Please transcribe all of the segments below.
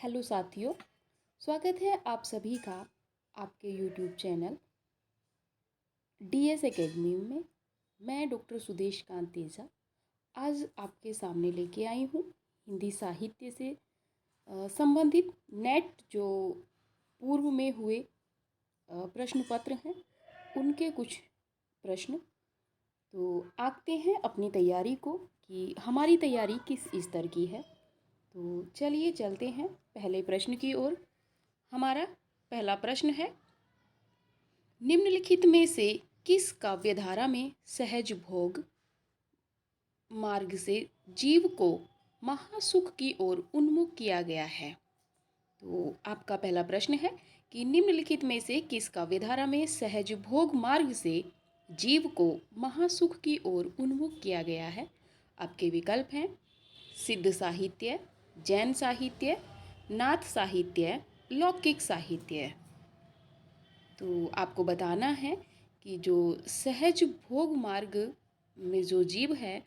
Hello साथियों, स्वागत है आप सभी का आपके यूट्यूब चैनल डीएस एकेडमी में। मैं डॉक्टर सुदेश कांत तेजा आज आपके सामने लेके आई हूँ हिंदी साहित्य से संबंधित नेट जो पूर्व में हुए प्रश्न पत्र हैं उनके कुछ प्रश्न। तो आते हैं अपनी तैयारी को कि हमारी तैयारी किस स्तर की है। तो चलिए चलते हैं पहले प्रश्न की ओर। हमारा पहला प्रश्न है, निम्नलिखित में से किस काव्यधारा में सहज भोग मार्ग से जीव को महासुख की ओर उन्मुख किया गया है। तो आपका पहला प्रश्न है कि निम्नलिखित में से किस काव्यधारा में सहज भोग मार्ग से जीव को महासुख की ओर उन्मुख किया गया है। आपके विकल्प हैं सिद्ध साहित्य, जैन साहित्य, नाथ साहित्य, लौकिक साहित्य। तो आपको बताना है कि जो सहज भोग मार्ग में जो जीव है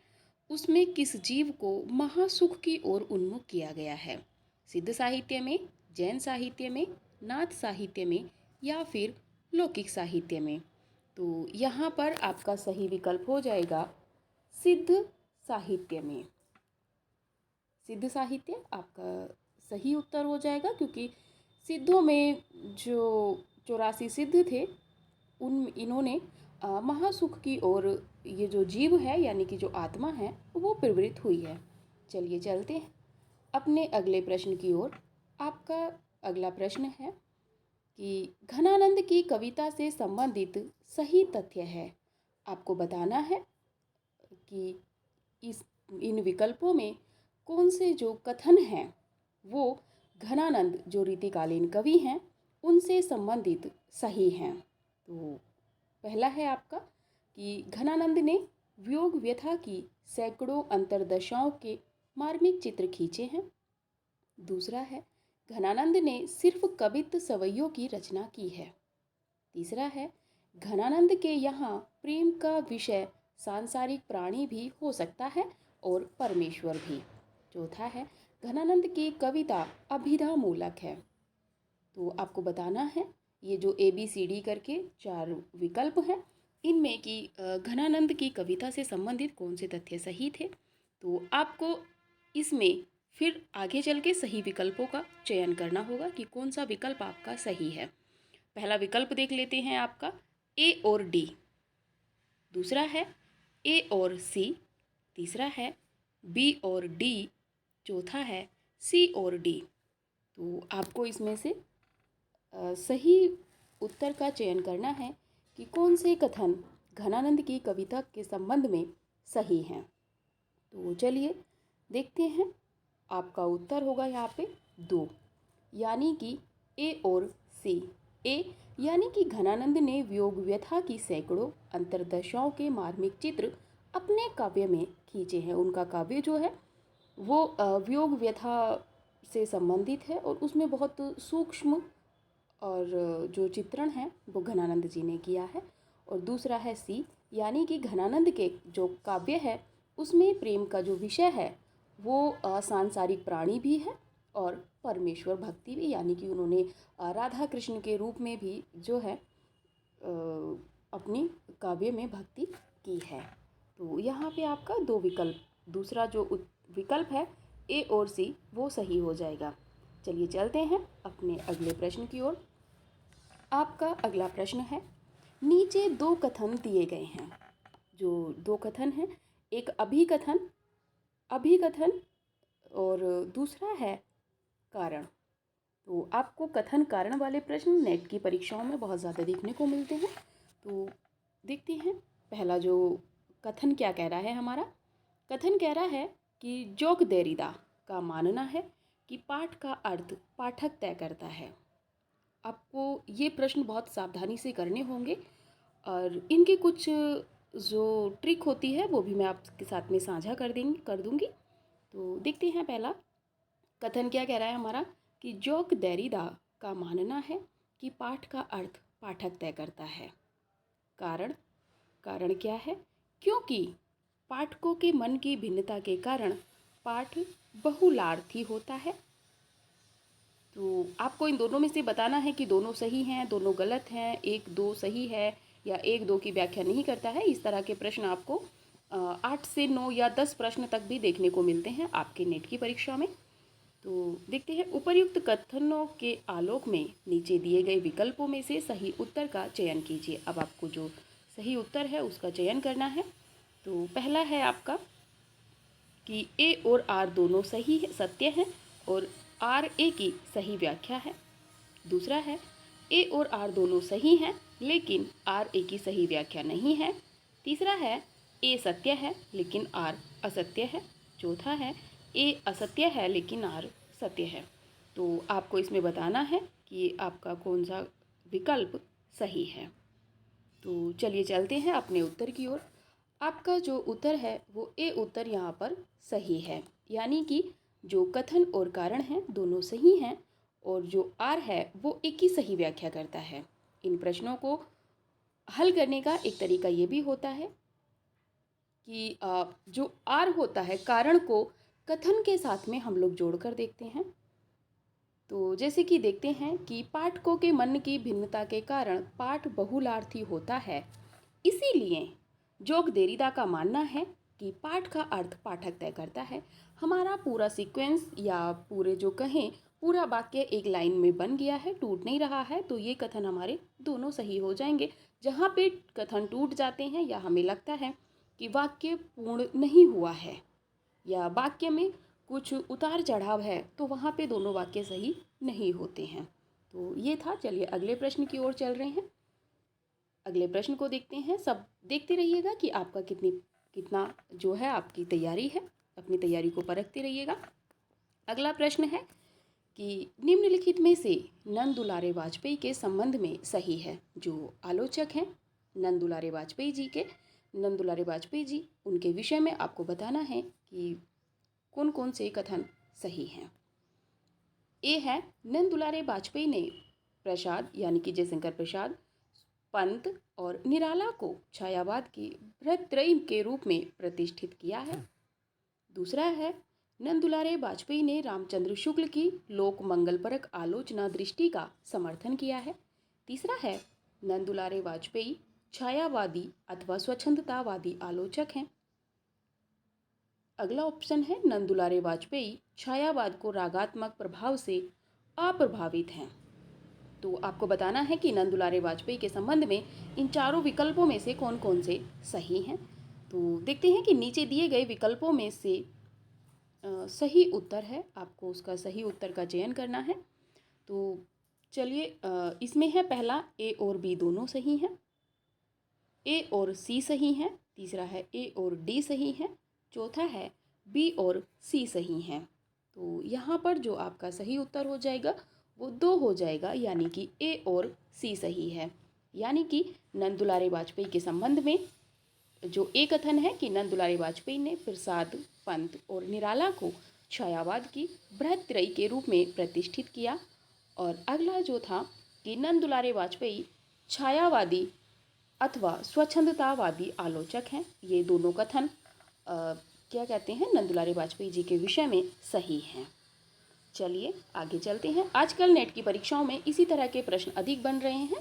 उसमें किस जीव को महासुख की ओर उन्मुख किया गया है। सिद्ध साहित्य में, जैन साहित्य में, नाथ साहित्य में या फिर लौकिक साहित्य में। तो यहाँ पर आपका सही विकल्प हो जाएगा सिद्ध साहित्य में। सिद्ध साहित्य आपका सही उत्तर हो जाएगा, क्योंकि सिद्धों में जो 84 सिद्ध थे इन्होंने महासुख की ओर ये जो जीव है यानी कि जो आत्मा है वो प्रवृत्त हुई है। चलिए चलते हैं अपने अगले प्रश्न की ओर। आपका अगला प्रश्न है कि घनानंद की कविता से संबंधित सही तथ्य है। आपको बताना है कि इन विकल्पों में कौन से जो कथन हैं वो घनानंद जो रीतिकालीन कवि हैं उनसे संबंधित सही हैं। तो पहला है आपका कि घनानंद ने वियोग व्यथा की सैकड़ों अंतर्दशाओं के मार्मिक चित्र खींचे हैं। दूसरा है घनानंद ने सिर्फ कवित्त सवैयों की रचना की है। तीसरा है घनानंद के यहाँ प्रेम का विषय सांसारिक प्राणी भी हो सकता है और परमेश्वर भी। चौथा है घनानंद की कविता अभिधा मूलक है। तो आपको बताना है ये जो ABCD करके 4 विकल्प हैं इनमें कि घनानंद की कविता से संबंधित कौन से तथ्य सही थे। तो आपको इसमें फिर आगे चल के सही विकल्पों का चयन करना होगा कि कौन सा विकल्प आपका सही है। पहला विकल्प देख लेते हैं आपका A और D। दूसरा है A और C। तीसरा है B और D। चौथा है C और D। तो आपको इसमें से सही उत्तर का चयन करना है कि कौन से कथन घनानंद की कविता के संबंध में सही हैं। तो चलिए देखते हैं। आपका उत्तर होगा यहाँ पे 2, यानी कि A और C। A यानी कि घनानंद ने वियोग व्यथा की सैकड़ों अंतर्दशाओं के मार्मिक चित्र अपने काव्य में खींचे हैं। उनका काव्य जो है वो वियोग व्यथा से संबंधित है और उसमें बहुत सूक्ष्म और जो चित्रण है वो घनानंद जी ने किया है। और दूसरा है C, यानी कि घनानंद के जो काव्य है उसमें प्रेम का जो विषय है वो सांसारिक प्राणी भी है और परमेश्वर भक्ति भी, यानी कि उन्होंने राधा कृष्ण के रूप में भी जो है अपनी काव्य में भक्ति की है। तो यहाँ पे आपका 2 विकल्प, दूसरा जो विकल्प है A और C वो सही हो जाएगा। चलिए चलते हैं अपने अगले प्रश्न की ओर। आपका अगला प्रश्न है, नीचे 2 कथन दिए गए हैं। जो 2 कथन हैं, एक अभिकथन और दूसरा है कारण। तो आपको कथन कारण वाले प्रश्न नेट की परीक्षाओं में बहुत ज़्यादा देखने को मिलते हैं। तो देखते हैं पहला जो कथन क्या कह रहा है। हमारा कथन कह रहा है कि जोक देरिदा का मानना है कि पाठ का अर्थ पाठक तय करता है। आपको ये प्रश्न बहुत सावधानी से करने होंगे और इनके कुछ जो ट्रिक होती है वो भी मैं आपके साथ में साझा कर दूंगी। तो देखते हैं पहला कथन क्या कह रहा है हमारा कि जोक देरिदा का मानना है कि पाठ का अर्थ पाठक तय करता है। कारण क्या है? क्योंकि पाठकों के मन की भिन्नता के कारण पाठ बहुलार्थी होता है। तो आपको इन दोनों में से बताना है कि दोनों सही हैं, दोनों गलत हैं, एक दो सही है या एक दो की व्याख्या नहीं करता है। इस तरह के प्रश्न आपको 8 से 9 या 10 प्रश्न तक भी देखने को मिलते हैं आपके नेट की परीक्षा में। तो देखते हैं, उपर्युक्त कथनों के आलोक में नीचे दिए गए विकल्पों में से सही उत्तर का चयन कीजिए। अब आपको जो सही उत्तर है उसका चयन करना है। तो पहला है आपका कि ए और आर दोनों सही है, सत्य हैं और आर ए की सही व्याख्या है। दूसरा है ए और आर दोनों सही हैं लेकिन आर ए की सही व्याख्या नहीं है। तीसरा है ए सत्य है लेकिन आर असत्य है। चौथा है ए असत्य है लेकिन आर सत्य है। तो आपको इसमें बताना है कि आपका कौन सा विकल्प सही है। तो चलिए चलते हैं अपने उत्तर की ओर। आपका जो उत्तर है वो ए उत्तर यहाँ पर सही है, यानी कि जो कथन और कारण हैं दोनों सही हैं और जो आर है वो एक ही सही व्याख्या करता है। इन प्रश्नों को हल करने का एक तरीका ये भी होता है कि जो आर होता है कारण को कथन के साथ में हम लोग जोड़कर देखते हैं। तो जैसे कि देखते हैं कि पाठकों के मन की भिन्नता के कारण पाठ बहुलार्थी होता है, इसीलिए जोग देरिदा का मानना है कि पाठ का अर्थ पाठक तय करता है। हमारा पूरा सीक्वेंस या पूरे जो कहें पूरा वाक्य एक लाइन में बन गया है, टूट नहीं रहा है, तो ये कथन हमारे दोनों सही हो जाएंगे। जहाँ पे कथन टूट जाते हैं या हमें लगता है कि वाक्य पूर्ण नहीं हुआ है या वाक्य में कुछ उतार चढ़ाव है, तो वहाँ पे दोनों वाक्य सही नहीं होते हैं। तो ये था। चलिए अगले प्रश्न की ओर चल रहे हैं। अगले प्रश्न को देखते हैं। सब देखते रहिएगा कि आपका कितना जो है आपकी तैयारी है, अपनी तैयारी को परखते रहिएगा। अगला प्रश्न है कि निम्नलिखित में से नंद दुलारे वाजपेयी के संबंध में सही है। जो आलोचक हैं नंद दुलारे वाजपेयी जी के, नंद दुलारे वाजपेयी जी, उनके विषय में आपको बताना है कि कौन कौन से कथन सही हैं। ए है, नंद दुलारे वाजपेयी ने प्रसाद यानी कि जयशंकर प्रसाद, पंत और निराला को छायावाद की भ्रातृ के रूप में प्रतिष्ठित किया है। दूसरा है, नंद दुलारे वाजपेयी ने रामचंद्र शुक्ल की लोक मंगलपरक आलोचना दृष्टि का समर्थन किया है। तीसरा है, नंद दुलारे वाजपेयी छायावादी अथवा स्वच्छंदतावादी आलोचक हैं। अगला ऑप्शन है, नंद दुलारे वाजपेयी छायावाद को रागात्मक प्रभाव से अप्रभावित हैं। तो आपको बताना है कि नंद दुलारे वाजपेयी के संबंध में इन चारों विकल्पों में से कौन कौन से सही हैं। तो देखते हैं कि नीचे दिए गए विकल्पों में से सही उत्तर है, आपको उसका सही उत्तर का चयन करना है। तो चलिए, इसमें है पहला ए और बी दोनों सही हैं, ए और सी सही हैं। तीसरा है ए और डी सही हैं। चौथा है बी और सी सही हैं। तो यहाँ पर जो आपका सही उत्तर हो जाएगा वो 2 हो जाएगा, यानी कि ए और सी सही है। यानी कि नंद दुलारे वाजपेयी के संबंध में जो एक कथन है कि नंद दुलारे वाजपेयी ने प्रसाद, पंत और निराला को छायावाद की बृहत्त्रयी के रूप में प्रतिष्ठित किया, और अगला जो था कि नंद दुलारे वाजपेयी छायावादी अथवा स्वच्छंदतावादी आलोचक हैं। ये दोनों कथन क्या कहते हैं, नंद दुलारे वाजपेयी जी के विषय में सही हैं। चलिए आगे चलते हैं। आजकल नेट की परीक्षाओं में इसी तरह के प्रश्न अधिक बन रहे हैं,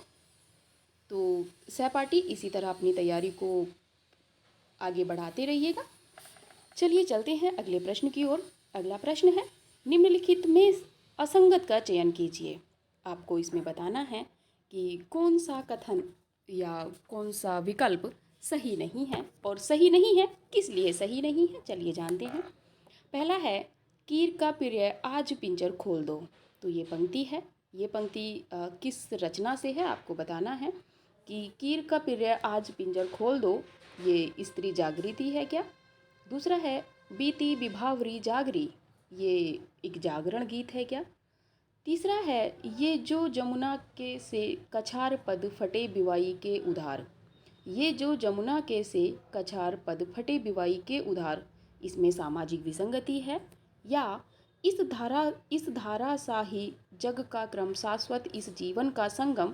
तो सहपाठी इसी तरह अपनी तैयारी को आगे बढ़ाते रहिएगा। चलिए चलते हैं अगले प्रश्न की ओर। अगला प्रश्न है, निम्नलिखित में असंगत का चयन कीजिए। आपको इसमें बताना है कि कौन सा कथन या कौन सा विकल्प सही नहीं है, और सही नहीं है किस लिए सही नहीं है, चलिए जानते हैं। पहला है, कीर का प्रिय आज पिंजर खोल दो। तो ये पंक्ति है, ये पंक्ति किस रचना से है आपको बताना है कि कीर का प्रिय आज पिंजर खोल दो ये स्त्री जागृति है क्या। दूसरा है, बीती विभावरी जागरी, ये एक जागरण गीत है क्या। तीसरा है, ये जो जमुना के से कछार पद फटे बिवाई के उधार, ये जो जमुना के से कछार पद फटे बिवाई के उधार, इसमें सामाजिक विसंगति है। या इस धारा सा ही जग का क्रम शाश्वत इस जीवन का संगम,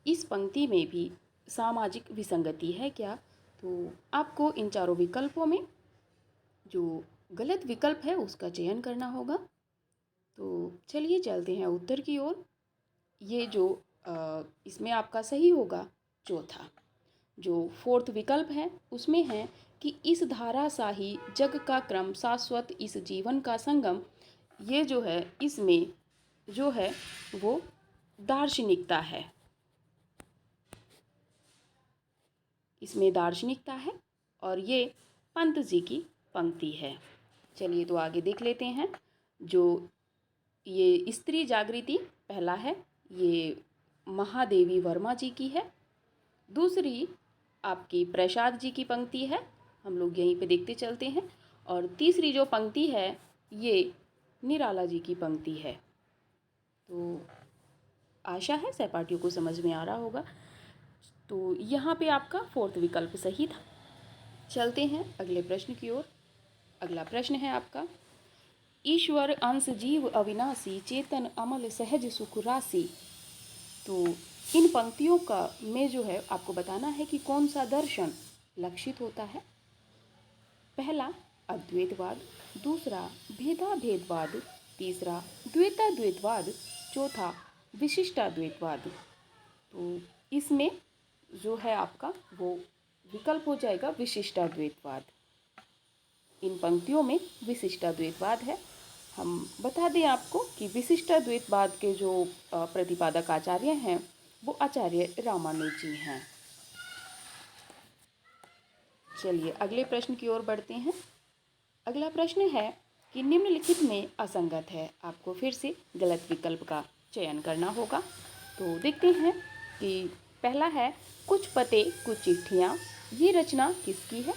इस पंक्ति में भी सामाजिक विसंगति है क्या। तो आपको इन चारों विकल्पों में जो गलत विकल्प है उसका चयन करना होगा। तो चलिए चलते हैं उत्तर की ओर। ये जो इसमें आपका सही होगा चौथा। जो फोर्थ विकल्प है उसमें है कि इस धारा सा ही जग का क्रम शाश्वत इस जीवन का संगम। ये जो है इसमें जो है वो दार्शनिकता है, इसमें दार्शनिकता है और ये पंत जी की पंक्ति है। चलिए तो आगे देख लेते हैं। जो ये स्त्री जागृति पहला है, ये महादेवी वर्मा जी की है। दूसरी आपकी प्रसाद जी की पंक्ति है, हम लोग यहीं पे देखते चलते हैं। और तीसरी जो पंक्ति है ये निराला जी की पंक्ति है। तो आशा है सहपाठियों को समझ में आ रहा होगा। तो यहाँ पे आपका फोर्थ विकल्प सही था। चलते हैं अगले प्रश्न की ओर। अगला प्रश्न है आपका, ईश्वर अंश जीव अविनाशी चेतन अमल सहज सुख राशि। तो इन पंक्तियों का में जो है आपको बताना है कि कौन सा दर्शन लक्षित होता है। पहला अद्वैतवाद, दूसरा भेदाभेदवाद, तीसरा द्वैताद्वैतवाद, चौथा विशिष्टाद्वैतवाद। तो इसमें जो है आपका वो विकल्प हो जाएगा विशिष्टाद्वैतवाद। इन पंक्तियों में विशिष्टाद्वैतवाद है। हम बता दें आपको कि विशिष्टाद्वैतवाद के जो प्रतिपादक आचार्य हैं वो आचार्य रामानुज जी हैं। चलिए अगले प्रश्न की ओर बढ़ते हैं। अगला प्रश्न है कि निम्नलिखित में असंगत है, आपको फिर से गलत विकल्प का चयन करना होगा। तो देखते हैं कि पहला है कुछ पते कुछ चिट्ठियाँ, ये रचना किसकी है।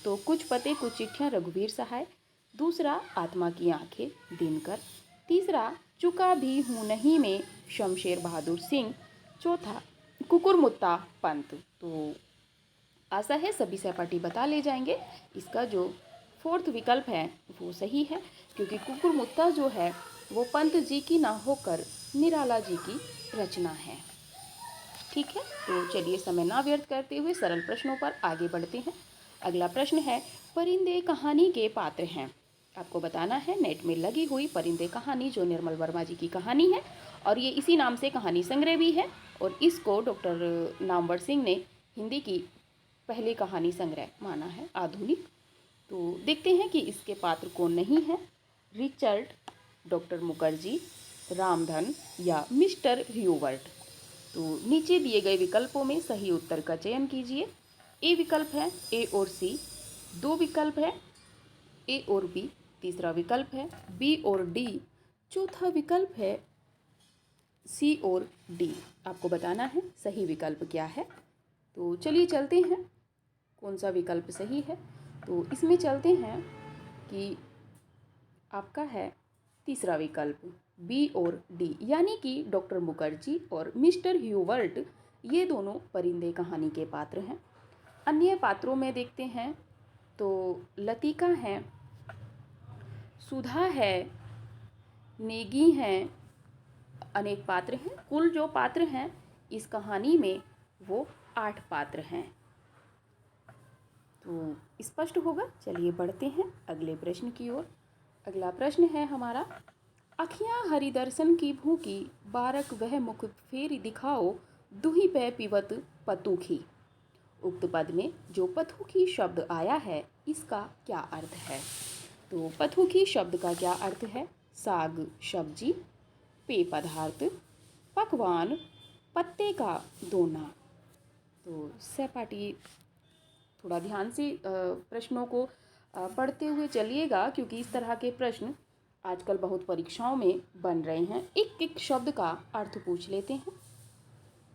तो कुछ पते कुछ चिट्ठियाँ रघुवीर सहाय। दूसरा आत्मा की आंखें दिनकर। तीसरा चुका भी हूँ नहीं में शमशेर बहादुर सिंह। चौथा कुकुरमुत्ता पंत। तो आशा है सभी सहपाठी बता ले जाएंगे। इसका जो फोर्थ विकल्प है वो सही है, क्योंकि कुकुरमुत्ता जो है वो पंत जी की ना होकर निराला जी की रचना है। ठीक है, तो चलिए समय ना व्यर्थ करते हुए सरल प्रश्नों पर आगे बढ़ते हैं। अगला प्रश्न है, परिंदे कहानी के पात्र हैं। आपको बताना है नेट में लगी हुई परिंदे कहानी जो निर्मल वर्मा जी की कहानी है और ये इसी नाम से कहानी संग्रह भी है और इसको डॉक्टर नामवर सिंह ने हिंदी की पहली कहानी संग्रह माना है आधुनिक। तो देखते हैं कि इसके पात्र कौन नहीं है। रिचर्ड, डॉक्टर मुखर्जी, रामधन या मिस्टर ह्यूवर्ट। तो नीचे दिए गए विकल्पों में सही उत्तर का चयन कीजिए। ए विकल्प है ए और सी, दो विकल्प है ए और बी, तीसरा विकल्प है बी और डी, चौथा विकल्प है सी और डी। आपको बताना है सही विकल्प क्या है। तो चलिए चलते हैं कौन सा विकल्प सही है। तो इसमें चलते हैं कि आपका है तीसरा विकल्प बी और डी, यानी कि डॉक्टर मुखर्जी और मिस्टर ह्यूवर्ट ये दोनों परिंदे कहानी के पात्र हैं। अन्य पात्रों में देखते हैं तो लतिका हैं, सुधा है, नेगी हैं, अनेक पात्र हैं। कुल जो पात्र हैं इस कहानी में वो 8 पात्र हैं। तो स्पष्ट होगा। चलिए बढ़ते हैं अगले प्रश्न की ओर। अगला प्रश्न है हमारा, अखियाँ हरिदर्शन की भूखी बारक वह मुख फेरी दिखाओ दुही पे पिवत पतुखी। उक्त पद में जो पथुखी शब्द आया है इसका क्या अर्थ है। तो पथुखी शब्द का क्या अर्थ है। साग सब्जी, पेय पदार्थ, पकवान, पत्ते का दोना। तो सहपाठी थोड़ा ध्यान से प्रश्नों को पढ़ते हुए चलिएगा, क्योंकि इस तरह के प्रश्न आजकल बहुत परीक्षाओं में बन रहे हैं। एक एक शब्द का अर्थ पूछ लेते हैं।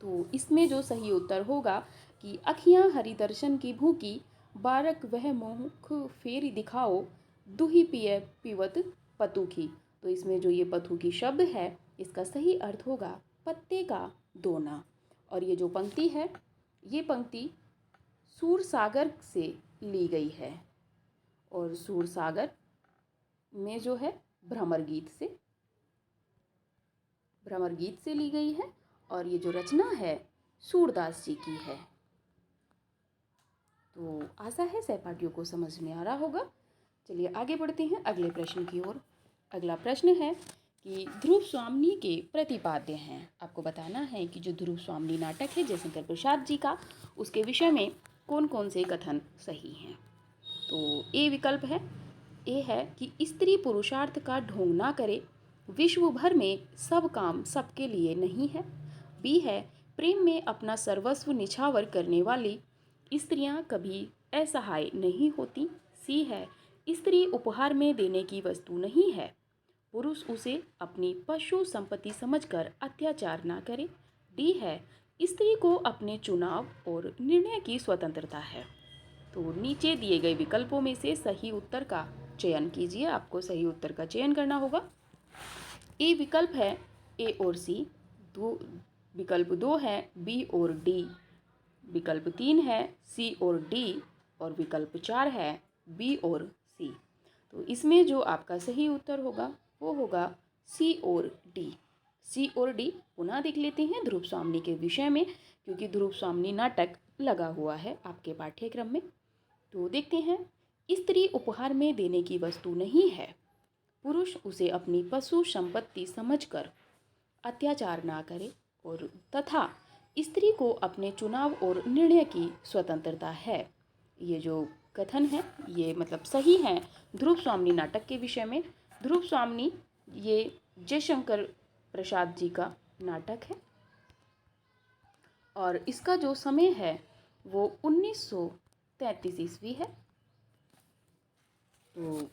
तो इसमें जो सही उत्तर होगा कि अखियाँ हरिदर्शन की भूखी बारक वह मुख फेरी दिखाओ दुही पिय पिवत पतुखी। तो इसमें जो ये पतुखी शब्द है इसका सही अर्थ होगा पत्ते का दोना। और ये जो पंक्ति है ये पंक्ति सूरसागर से ली गई है और सूरसागर में जो है भ्रमर गीत से ली गई है और ये जो रचना है सूरदास जी की है। तो आशा है सहपाठियों को समझ में आ रहा होगा। चलिए आगे बढ़ते हैं अगले प्रश्न की ओर। अगला प्रश्न है कि ध्रुव स्वामिनी के प्रतिपाद्य हैं। आपको बताना है कि जो ध्रुव स्वामिनी नाटक है जयशंकर प्रसाद जी का, उसके विषय में कौन कौन से कथन सही हैं। तो ए विकल्प है, ए है कि स्त्री पुरुषार्थ का ढोंग ना करे, विश्व भर में सब काम सबके लिए नहीं है। बी है, प्रेम में अपना सर्वस्व निछावर करने वाली स्त्रियां कभी असहाय नहीं होती। सी है, स्त्री उपहार में देने की वस्तु नहीं है, पुरुष उसे अपनी पशु संपत्ति समझकर अत्याचार ना करे। डी है, स्त्री को अपने चुनाव और निर्णय की स्वतंत्रता है। तो नीचे दिए गए विकल्पों में से सही उत्तर का चयन कीजिए। आपको सही उत्तर का चयन करना होगा। ए विकल्प है ए और सी, दो विकल्प 2 है बी और डी, विकल्प 3 है सी और डी, और विकल्प 4 है बी और सी। तो इसमें जो आपका सही उत्तर होगा वो होगा सी और डी। सी और डी पुनः देख लेते हैं ध्रुव स्वामिनी के विषय में, क्योंकि ध्रुव स्वामिनी नाटक लगा हुआ है आपके पाठ्यक्रम में। तो देखते हैं, स्त्री उपहार में देने की वस्तु नहीं है, पुरुष उसे अपनी पशु संपत्ति समझकर अत्याचार ना करे, और तथा स्त्री को अपने चुनाव और निर्णय की स्वतंत्रता है। ये जो कथन है ये मतलब सही है ध्रुव स्वामिनी नाटक के विषय में। ध्रुव स्वामिनी ये जयशंकर प्रसाद जी का नाटक है और इसका जो समय है वो 1933 ईस्वी है। तो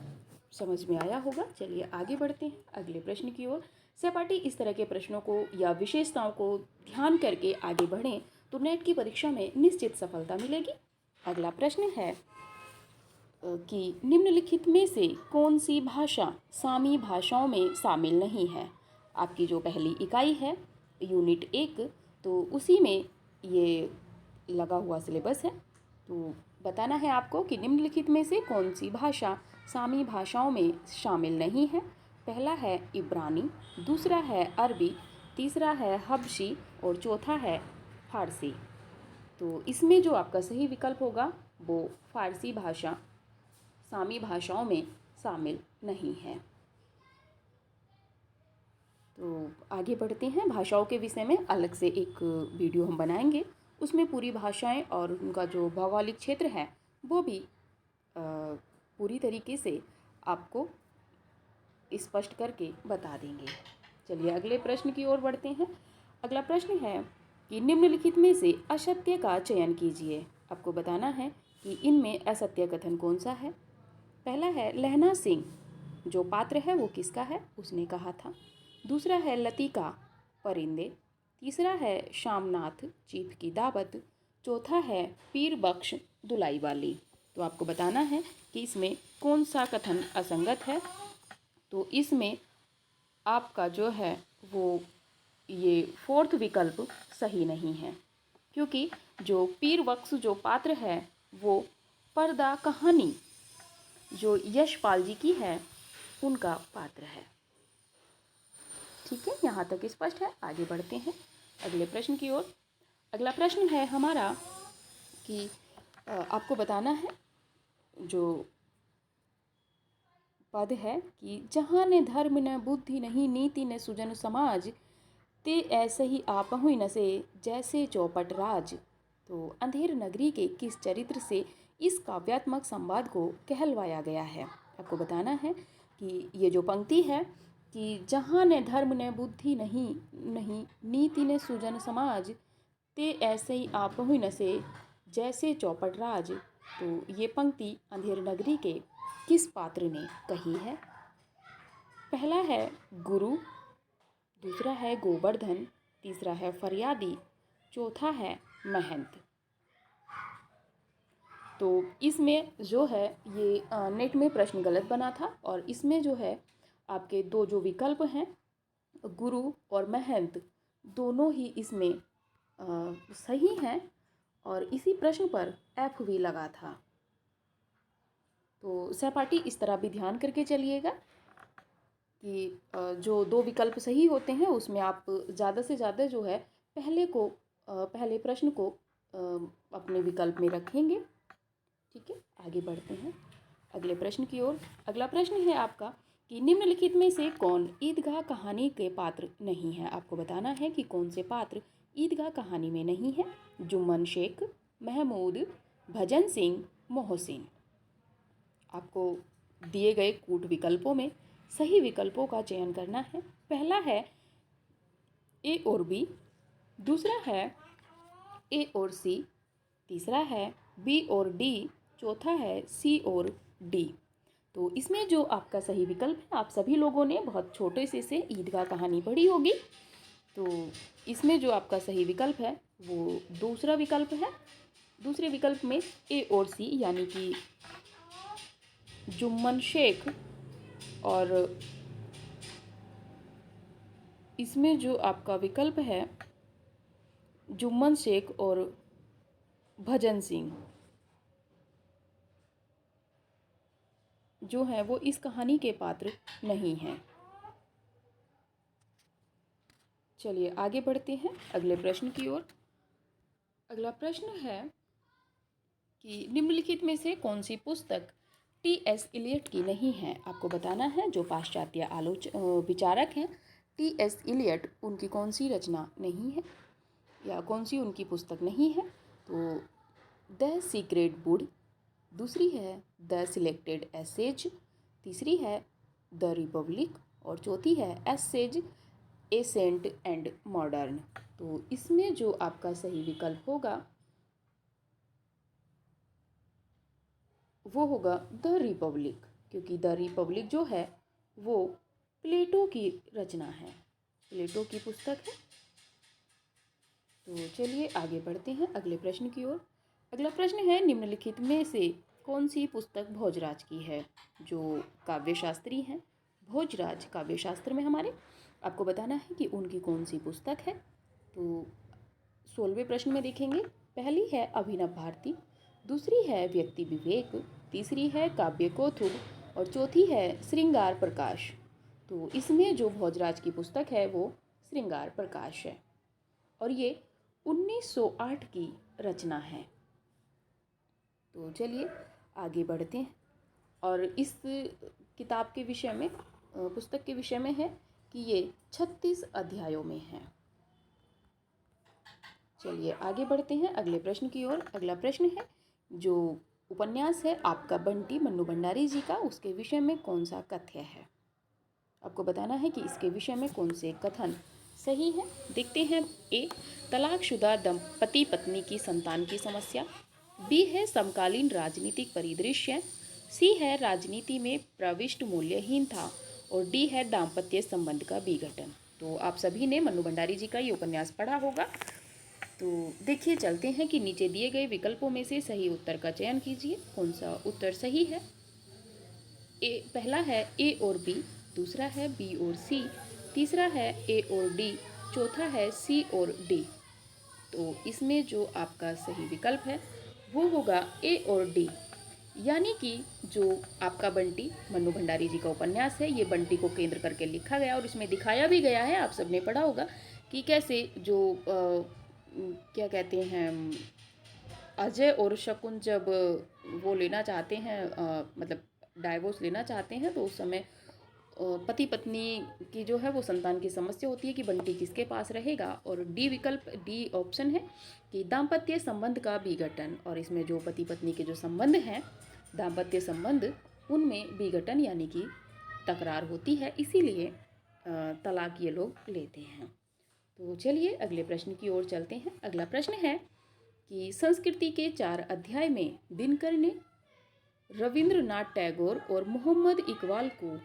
समझ में आया होगा। चलिए आगे बढ़ते हैं अगले प्रश्न की ओर। सहपाठी इस तरह के प्रश्नों को या विशेषताओं को ध्यान करके आगे बढ़ें तो नेट की परीक्षा में निश्चित सफलता मिलेगी। अगला प्रश्न है कि निम्नलिखित में से कौन सी भाषा सामी भाषाओं में शामिल नहीं है। आपकी जो पहली इकाई है यूनिट 1, तो उसी में ये लगा हुआ सिलेबस है। तो बताना है आपको कि निम्नलिखित में से कौन सी भाषा सामी भाषाओं में शामिल नहीं है। पहला है इब्रानी, दूसरा है अरबी, तीसरा है हबशी और चौथा है फारसी। तो इसमें जो आपका सही विकल्प होगा वो फारसी भाषा सामी भाषाओं में शामिल नहीं है। तो आगे बढ़ते हैं। भाषाओं के विषय में अलग से एक वीडियो हम बनाएंगे, उसमें पूरी भाषाएं और उनका जो भौगोलिक क्षेत्र है वो भी पूरी तरीके से आपको स्पष्ट करके बता देंगे। चलिए अगले प्रश्न की ओर बढ़ते हैं। अगला प्रश्न है कि निम्नलिखित में से असत्य का चयन कीजिए। आपको बताना है कि इनमें असत्य कथन कौन सा है। पहला है लहना सिंह जो पात्र है वो किसका है, उसने कहा था। दूसरा है लतिका परिंदे, तीसरा है शामनाथ चीफ की दावत, चौथा है पीर बख्श दुलाई वाली। तो आपको बताना है कि इसमें कौन सा कथन असंगत है। तो इसमें आपका जो है वो ये 4th विकल्प सही नहीं है, क्योंकि जो पीर बख्श जो पात्र है वो पर्दा कहानी जो यशपाल जी की है उनका पात्र है। ठीक है, यहाँ तक स्पष्ट है। आगे बढ़ते हैं अगले प्रश्न की ओर। अगला प्रश्न है हमारा कि आपको बताना है जो पद है कि जहाँ ने धर्म न बुद्धि नहीं नीति न सुजन समाज, ते ऐसे ही आपहु न से जैसे चौपट राज। तो अंधेर नगरी के किस चरित्र से इस काव्यात्मक संवाद को कहलवाया गया है। आपको बताना है कि ये जो पंक्ति है कि जहाँ ने धर्म ने बुद्धि नहीं नीति ने सुजन समाज, ते ऐसे ही आपहु न से जैसे चौपट राज। तो ये पंक्ति अंधेर नगरी के किस पात्र ने कही है। पहला है गुरु, दूसरा है गोवर्धन, तीसरा है फरियादी, चौथा है महंत। तो इसमें जो है ये नेट में प्रश्न गलत बना था और इसमें जो है आपके दो जो विकल्प हैं गुरु और महंत दोनों ही इसमें सही हैं और इसी प्रश्न पर एफ भी लगा था। तो सहपाठी इस तरह भी ध्यान करके चलिएगा कि जो दो विकल्प सही होते हैं उसमें आप ज़्यादा से ज़्यादा जो है पहले प्रश्न को अपने विकल्प में रखेंगे। ठीक है, आगे बढ़ते हैं अगले प्रश्न की ओर। अगला प्रश्न है आपका कि निम्नलिखित में से कौन ईदगाह कहानी के पात्र नहीं है। आपको बताना है कि कौन से पात्र ईदगाह कहानी में नहीं है। जुम्मन शेख, महमूद, भजन सिंह, मोहसिन। आपको दिए गए कूट विकल्पों में सही विकल्पों का चयन करना है। पहला है ए और बी, दूसरा है ए और सी, तीसरा है बी और डी, चौथा है सी और डी। तो इसमें जो आपका सही विकल्प है, आप सभी लोगों ने बहुत छोटे से ईदगाह कहानी पढ़ी होगी, तो इसमें जो आपका सही विकल्प है वो दूसरा विकल्प है। दूसरे विकल्प में ए और सी यानी कि जुम्मन शेख, और इसमें जो आपका विकल्प है जुम्मन शेख और भजन सिंह जो है वो इस कहानी के पात्र नहीं हैं। चलिए आगे बढ़ते हैं अगले प्रश्न की ओर। अगला प्रश्न है कि निम्नलिखित में से कौन सी पुस्तक टी.एस. इलियट की नहीं है। आपको बताना है जो पाश्चात्य विचारक हैं टी.एस. इलियट, उनकी कौन सी रचना नहीं है या कौन सी उनकी पुस्तक नहीं है। तो द सीक्रेट वुड, दूसरी है द सिलेक्टेड एसेज, तीसरी है द रिपब्लिक और चौथी है एसेज एसेंट एंड मॉडर्न। तो इसमें जो आपका सही विकल्प होगा वो होगा द रिपब्लिक, क्योंकि द रिपब्लिक जो है वो प्लेटो की रचना है, प्लेटो की पुस्तक है। तो चलिए आगे बढ़ते हैं अगले प्रश्न की ओर। अगला प्रश्न है निम्नलिखित में से कौन सी पुस्तक भोजराज की है। जो काव्यशास्त्री हैं भोजराज काव्यशास्त्र में हमारे, आपको बताना है कि उनकी कौन सी पुस्तक है। तो 16वें प्रश्न में देखेंगे, पहली है अभिनव भारती, दूसरी है व्यक्ति विवेक, तीसरी है काव्य कौतुक और चौथी है श्रृंगार प्रकाश। तो इसमें जो भोजराज की पुस्तक है वो श्रृंगार प्रकाश है और ये 1908 की रचना है। तो चलिए आगे बढ़ते हैं और इस किताब के विषय में, पुस्तक के विषय में है कि ये 36 अध्यायों में है। चलिए आगे बढ़ते हैं अगले प्रश्न की ओर। अगला प्रश्न है जो उपन्यास है आपका बंटी मन्नू भंडारी जी का, उसके विषय में कौन सा कथ्य है। आपको बताना है कि इसके विषय में कौन से कथन सही है। देखते हैं, ए तलाकशुदा दंपति पत्नी की संतान की समस्या, बी है समकालीन राजनीतिक परिदृश्य, सी है राजनीति में प्रविष्ट मूल्यहीन था और डी है दाम्पत्य संबंध का विघटन। तो आप सभी ने मन्नू भंडारी जी का ये उपन्यास पढ़ा होगा। तो देखिए चलते हैं कि नीचे दिए गए विकल्पों में से सही उत्तर का चयन कीजिए, कौन सा उत्तर सही है। पहला है ए और बी, दूसरा है बी और सी, तीसरा है ए और डी, चौथा है सी और डी। तो इसमें जो आपका सही विकल्प है वो होगा ए और डी, यानी कि जो आपका बंटी मन्नू भंडारी जी का उपन्यास है ये बंटी को केंद्र करके लिखा गया और इसमें दिखाया भी गया है, आप सबने पढ़ा होगा कि कैसे जो क्या कहते हैं अजय और शकुन जब वो लेना चाहते हैं, मतलब डाइवोर्स लेना चाहते हैं, तो उस समय पति पत्नी की जो है वो संतान की समस्या होती है कि बंटी किसके पास रहेगा। और डी विकल्प, डी ऑप्शन है कि दाम्पत्य संबंध का विघटन, और इसमें जो पति पत्नी के जो संबंध हैं दाम्पत्य संबंध, उनमें विघटन यानी कि तकरार होती है, इसीलिए तलाक ये लोग लेते हैं। तो चलिए अगले प्रश्न की ओर चलते हैं। अगला प्रश्न है कि संस्कृति के 4 अध्याय में दिनकर ने रविंद्रनाथ टैगोर और मोहम्मद इकबाल को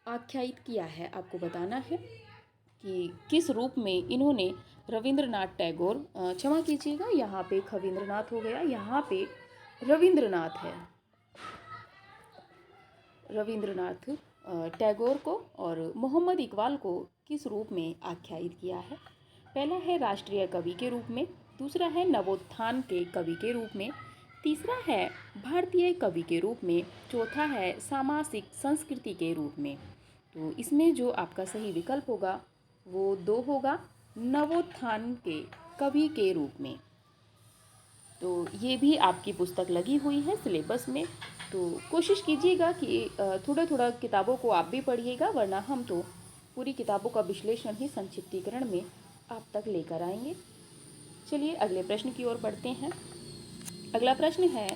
आख्यायित किया है। आपको बताना है कि किस रूप में इन्होंने रविंद्रनाथ टैगोर, क्षमा कीजिएगा यहाँ पे खविंद्रनाथ हो गया, यहाँ पे रविंद्रनाथ है, रविंद्रनाथ टैगोर को और मोहम्मद इकबाल को किस रूप में आख्यायित किया है। पहला है राष्ट्रीय कवि के रूप में, दूसरा है नवोत्थान के कवि के रूप में, तीसरा है भारतीय कवि के रूप में, चौथा है सामासिक संस्कृति के रूप में। तो इसमें जो आपका सही विकल्प होगा वो 2 होगा, नवोत्थान के कवि के रूप में। तो ये भी आपकी पुस्तक लगी हुई है सिलेबस में। तो कोशिश कीजिएगा कि थोड़ा थोड़ा किताबों को आप भी पढ़िएगा, वरना हम तो पूरी किताबों का विश्लेषण ही संक्षिप्तीकरण में आप तक लेकर आएंगे। चलिए अगले प्रश्न की ओर बढ़ते हैं। अगला प्रश्न है,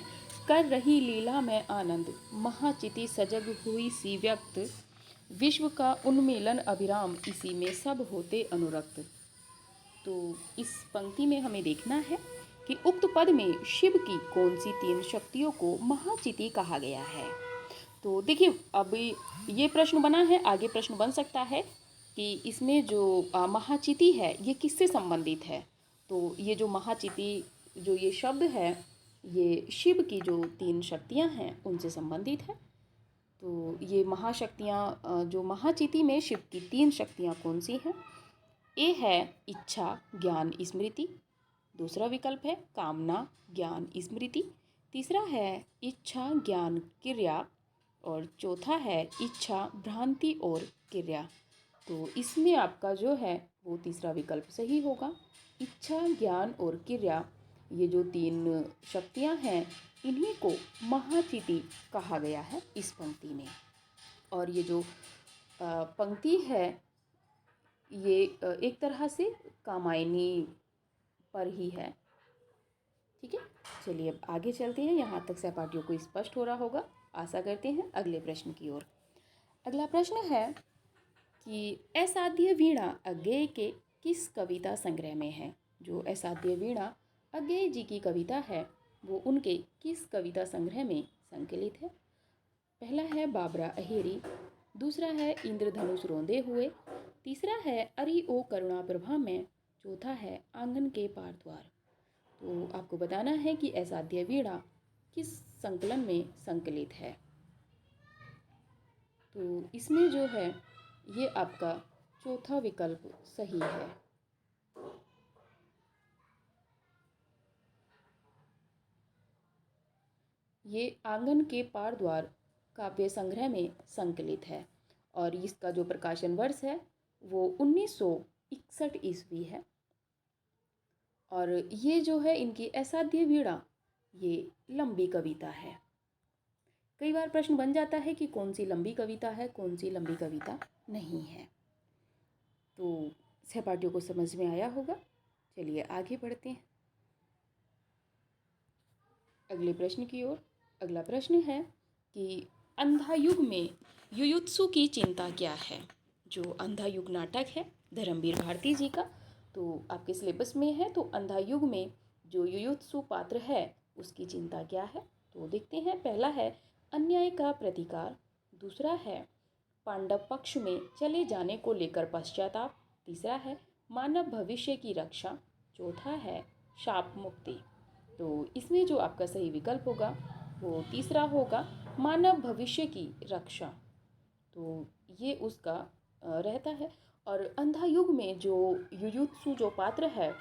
कर रही लीला में आनंद, महाचिति सजग हुई सी व्यक्त, विश्व का उन्मीलन अभिराम, इसी में सब होते अनुरक्त। तो इस पंक्ति में हमें देखना है कि उक्त पद में शिव की कौन सी तीन शक्तियों को महाचिति कहा गया है। तो देखिए, अब ये प्रश्न बना है, आगे प्रश्न बन सकता है कि इसमें जो महाचिति है ये किससे संबंधित है। तो ये जो महाचिति, जो ये शब्द है, ये शिव की जो तीन शक्तियाँ हैं उनसे संबंधित है। तो ये महाशक्तियाँ, जो महाचिति में शिव की तीन शक्तियाँ कौन सी हैं? ए है इच्छा ज्ञान स्मृति, दूसरा विकल्प है कामना ज्ञान स्मृति, तीसरा है इच्छा ज्ञान क्रिया, और चौथा है इच्छा भ्रांति और क्रिया। तो इसमें आपका जो है वो तीसरा विकल्प सही होगा। इच्छा ज्ञान और क्रिया, ये जो तीन शक्तियाँ हैं, इन्हीं को महाचिति कहा गया है इस पंक्ति में। और ये जो पंक्ति है ये एक तरह से कामायनी पर ही है। ठीक है, चलिए अब आगे चलते हैं। यहाँ तक सहपाठियों को स्पष्ट हो रहा होगा, आशा करते हैं। अगले प्रश्न की ओर। अगला प्रश्न है कि असाध्य वीणा अज्ञेय के किस कविता संग्रह में है। जो असाध्य वीणा अज्ञेय जी की कविता है वो उनके किस कविता संग्रह में संकलित है। पहला है बाबरा अहेरी, दूसरा है इंद्रधनुष रोंदे हुए, तीसरा है अरि ओ करुणा प्रभा में, चौथा है आंगन के पार द्वार। तो आपको बताना है कि असाध्य वीणा किस संकलन में संकलित है। तो इसमें जो है ये आपका चौथा विकल्प सही है। ये आंगन के पार द्वार काव्य संग्रह में संकलित है और इसका जो प्रकाशन वर्ष है वो 1961 ईस्वी है। और ये जो है इनकी असाध्य वीणा, ये लंबी कविता है। कई बार प्रश्न बन जाता है कि कौन सी लंबी कविता है, कौन सी लंबी कविता नहीं है। तो सहपाठियों को समझ में आया होगा। चलिए आगे बढ़ते हैं अगले प्रश्न की ओर। अगला प्रश्न है कि अंधा युग में युयुत्सु की चिंता क्या है। जो अंधा युग नाटक है धर्मवीर भारती जी का, तो आपके सिलेबस में है। तो अंधा युग में जो युयुत्सु पात्र है उसकी चिंता क्या है, तो देखते हैं। पहला है अन्याय का प्रतिकार, दूसरा है पांडव पक्ष में चले जाने को लेकर पश्चाताप, तीसरा है मानव भविष्य की रक्षा, चौथा है शाप मुक्ति। तो इसमें जो आपका सही विकल्प होगा वो तीसरा होगा, मानव भविष्य की रक्षा। तो ये उसका रहता है। और अंधा युग में जो युयुत्सु जो पात्र है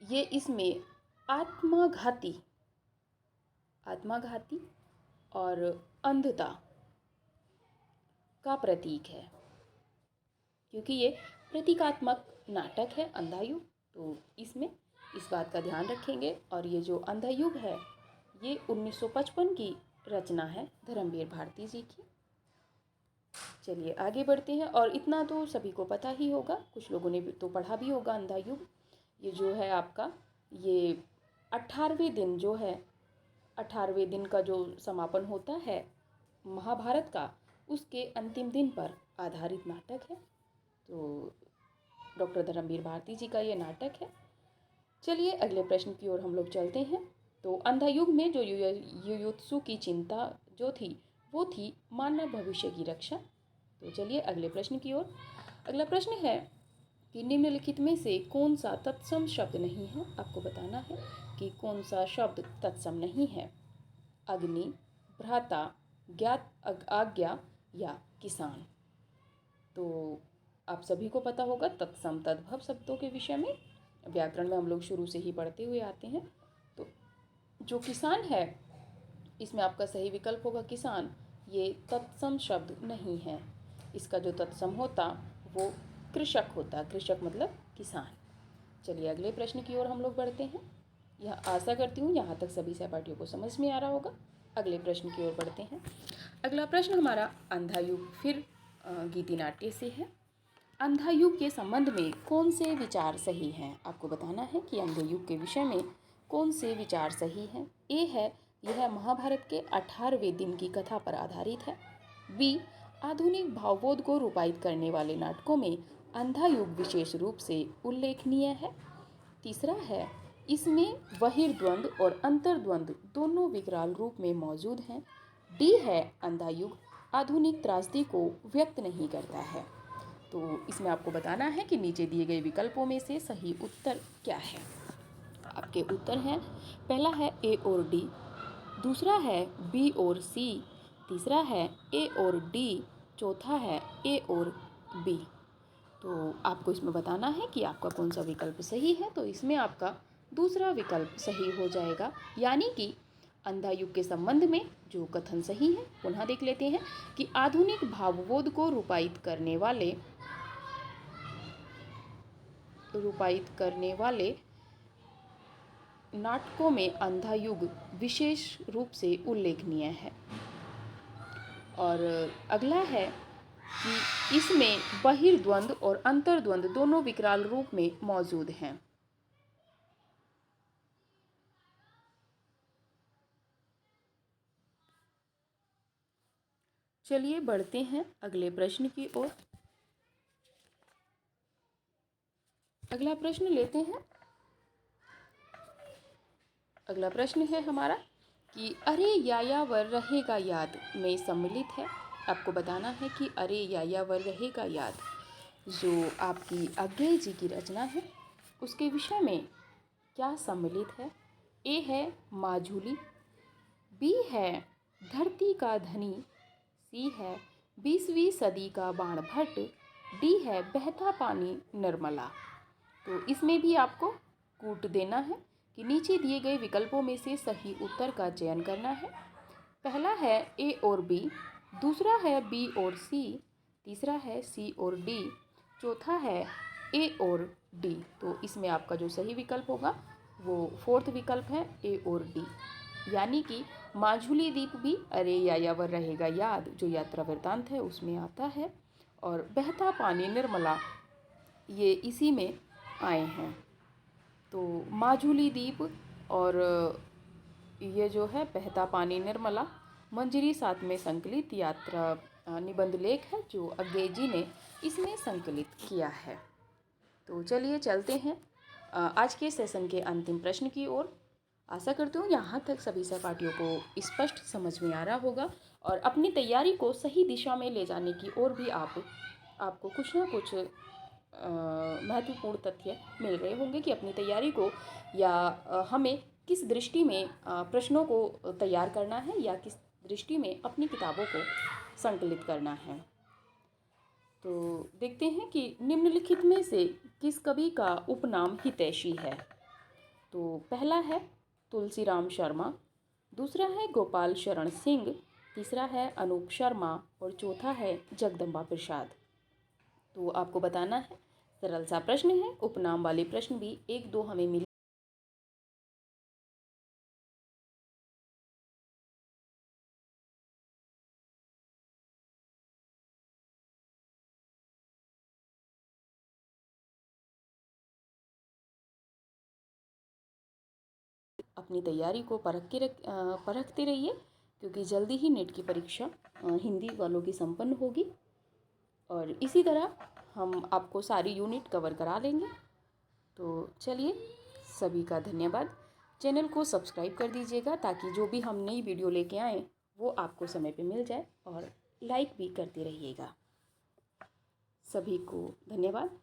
ये इसमें आत्मघाती और अंधता का प्रतीक है, क्योंकि ये प्रतीकात्मक नाटक है अंधा युग। तो इसमें इस बात का ध्यान रखेंगे। और ये जो अंधा युग है ये 1955 की रचना है धर्मवीर भारती जी की। चलिए आगे बढ़ते हैं। और इतना तो सभी को पता ही होगा, कुछ लोगों ने भी तो पढ़ा भी होगा अंधा युग। ये जो है आपका ये 18वें दिन जो है, 18वें दिन का जो समापन होता है महाभारत का, उसके अंतिम दिन पर आधारित नाटक है। तो डॉक्टर धर्मवीर भारती जी का ये नाटक है। चलिए अगले प्रश्न की ओर हम लोग चलते हैं। तो अंधा युग में जो युयुत्सु की चिंता जो थी वो थी मानव भविष्य की रक्षा। तो चलिए अगले प्रश्न की ओर। अगला प्रश्न है कि निम्नलिखित में से कौन सा तत्सम शब्द नहीं है। आपको बताना है कि कौन सा शब्द तत्सम नहीं है। अग्नि, भ्राता, ज्ञात, आज्ञा या किसान। तो आप सभी को पता होगा तत्सम तद्भव शब्दों के विषय में व्याकरण में हम लोग शुरू से ही पढ़ते हुए आते हैं। तो जो किसान है इसमें आपका सही विकल्प होगा किसान। ये तत्सम शब्द नहीं है। इसका जो तत्सम होता वो कृषक होता। कृषक मतलब किसान। चलिए अगले प्रश्न की ओर हम लोग बढ़ते हैं। यह आशा करती हूँ यहाँ तक सभी सहपाठियों को समझ में आ रहा होगा। अगले प्रश्न की ओर बढ़ते हैं। अगला प्रश्न हमारा अंधा युग फिर गीति नाट्य से है। अंधा युग के संबंध में कौन से विचार सही हैं? आपको बताना है कि अंधे युग के विषय में कौन से विचार सही हैं। ए है, यह महाभारत के 18वें दिन की कथा पर आधारित है। बी, आधुनिक भावबोध को रूपायित करने वाले नाटकों में अंधा युग विशेष रूप से उल्लेखनीय है। तीसरा है, इसमें बहिर्द्वंद्व और अंतर्द्वंद्व दोनों विकराल रूप में मौजूद हैं। डी है, अंधा युग आधुनिक त्रासदी को व्यक्त नहीं करता है। तो इसमें आपको बताना है कि नीचे दिए गए विकल्पों में से सही उत्तर क्या है। आपके उत्तर हैं, पहला है ए और डी, दूसरा है बी और सी, तीसरा है ए और डी, चौथा है ए और बी। तो आपको इसमें बताना है कि आपका कौन सा विकल्प सही है। तो इसमें आपका दूसरा विकल्प सही हो जाएगा, यानी कि अंधा युग के संबंध में जो कथन सही है, पुनः देख लेते हैं कि आधुनिक भावबोध को रूपायित करने वाले नाटकों में अंधा युग विशेष रूप से उल्लेखनीय है। और अगला है कि इसमें बहिर्द्वंद्व और अंतर्द्वंद्व दोनों विकराल रूप में मौजूद हैं। चलिए बढ़ते हैं अगले प्रश्न की ओर। अगला प्रश्न लेते हैं। अगला प्रश्न है हमारा कि अरे यायावर रहेगा याद में सम्मिलित है। आपको बताना है कि अरे यायावर रहेगा याद जो आपकी अज्ञेय जी की रचना है, उसके विषय में क्या सम्मिलित है। ए है माजुली, बी है धरती का धनी, सी है 20वीं सदी का बाणभट्ट, डी है बहता पानी निर्मला। तो इसमें भी आपको कूट देना है कि नीचे दिए गए विकल्पों में से सही उत्तर का चयन करना है। पहला है ए और बी, दूसरा है बी और सी, तीसरा है सी और डी, चौथा है ए और डी। तो इसमें आपका जो सही विकल्प होगा वो फोर्थ विकल्प है ए और डी, यानी कि माजुली द्वीप भी अरे यायावर रहेगा याद जो यात्रा वृत्तांत है उसमें आता है, और बहता पानी निर्मला ये इसी में आए हैं। तो माजुली द्वीप और ये जो है बहता पानी निर्मला मंजरी साथ में संकलित यात्रा निबंध लेख है जो अज्ञेय जी ने इसमें संकलित किया है। तो चलिए चलते हैं आज के सेशन के अंतिम प्रश्न की ओर। आशा करती हूँ यहाँ तक सभी सहपाठियों को स्पष्ट समझ में आ रहा होगा और अपनी तैयारी को सही दिशा में ले जाने की ओर भी आपको कुछ ना कुछ महत्वपूर्ण तथ्य मिल रहे होंगे कि अपनी तैयारी को या हमें किस दृष्टि में प्रश्नों को तैयार करना है या किस दृष्टि में अपनी किताबों को संकलित करना है। तो देखते हैं कि निम्नलिखित में से किस कवि का उपनाम हितैषी है। तो पहला है तुलसीराम शर्मा, दूसरा है गोपाल शरण सिंह, तीसरा है अनूप शर्मा और चौथा है जगदम्बा प्रसाद। तो आपको बताना है, सरल सा प्रश्न है, उपनाम वाले प्रश्न भी 1-2 हमें मिले। अपनी तैयारी को परखते रहिए क्योंकि जल्दी ही नेट की परीक्षा हिंदी वालों की संपन्न होगी और इसी तरह हम आपको सारी यूनिट कवर करा लेंगे। तो चलिए सभी का धन्यवाद। चैनल को सब्सक्राइब कर दीजिएगा ताकि जो भी हम नई वीडियो लेके आएँ वो आपको समय पे मिल जाए और लाइक भी करते रहिएगा। सभी को धन्यवाद।